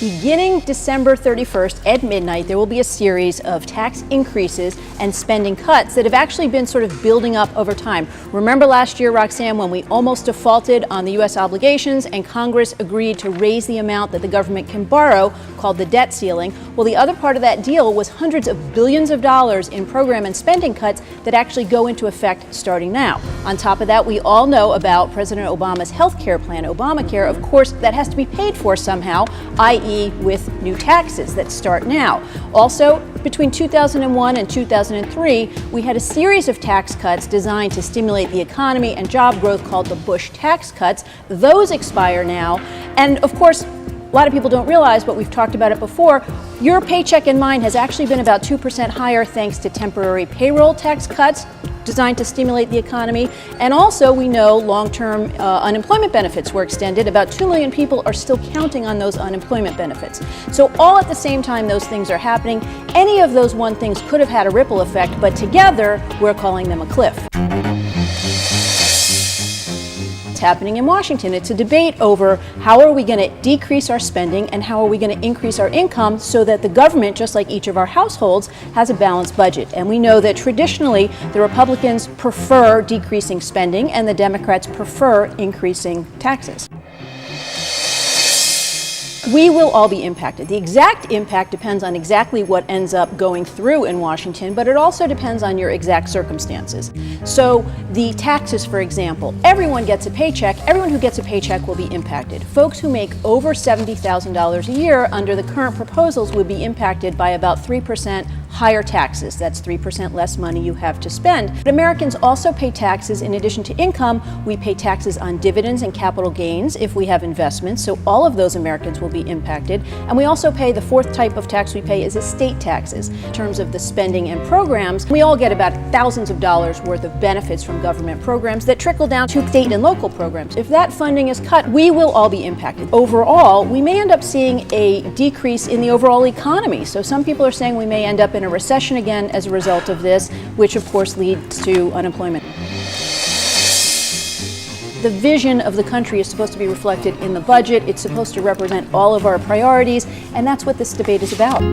Beginning December 31st at midnight, there will be a series of tax increases and spending cuts that have actually been sort of building up over time. Remember last year, Roxanne, when we almost defaulted on the U.S. obligations and Congress agreed to raise the amount that the government can borrow, called the debt ceiling? Well, the other part of that deal was hundreds of billions of dollars in program and spending cuts that actually go into effect starting now. On top of that, we all know about President Obama's health care plan, Obamacare. Of course, that has to be paid for somehow, i.e. with new taxes that start now. Also, between 2001 and 2003, we had a series of tax cuts designed to stimulate the economy and job growth called the Bush tax cuts. Those expire now. And of course, a lot of people don't realize, but we've talked about it before, your paycheck and mine has actually been about 2% higher thanks to temporary payroll tax cuts designed to stimulate the economy. And also, we know long-term unemployment benefits were extended. About 2 million people are still counting on those unemployment benefits. So all at the same time those things are happening. Any of those one things could have had a ripple effect, but together we're calling them a cliff. It's happening in Washington. It's a debate over how are we going to decrease our spending and how are we going to increase our income so that the government, just like each of our households, has a balanced budget. And we know that traditionally the Republicans prefer decreasing spending and the Democrats prefer increasing taxes. We will all be impacted. The exact impact depends on exactly what ends up going through in Washington, but it also depends on your exact circumstances. So the taxes, for example, everyone gets a paycheck. Everyone who gets a paycheck will be impacted. Folks who make over $70,000 a year under the current proposals would be impacted by about 3% higher taxes. That's 3% less money you have to spend. But Americans also pay taxes in addition to income. We pay taxes on dividends and capital gains if we have investments. So all of those Americans will be impacted. And we also pay the fourth type of tax we pay is estate taxes. In terms of the spending and programs, we all get about thousands of dollars worth of benefits from government programs that trickle down to state and local programs. If that funding is cut, we will all be impacted. Overall, we may end up seeing a decrease in the overall economy. So some people are saying we may end up in a recession again as a result of this, which of course leads to unemployment. The vision of the country is supposed to be reflected in the budget. It's supposed to represent all of our priorities, and that's what this debate is about.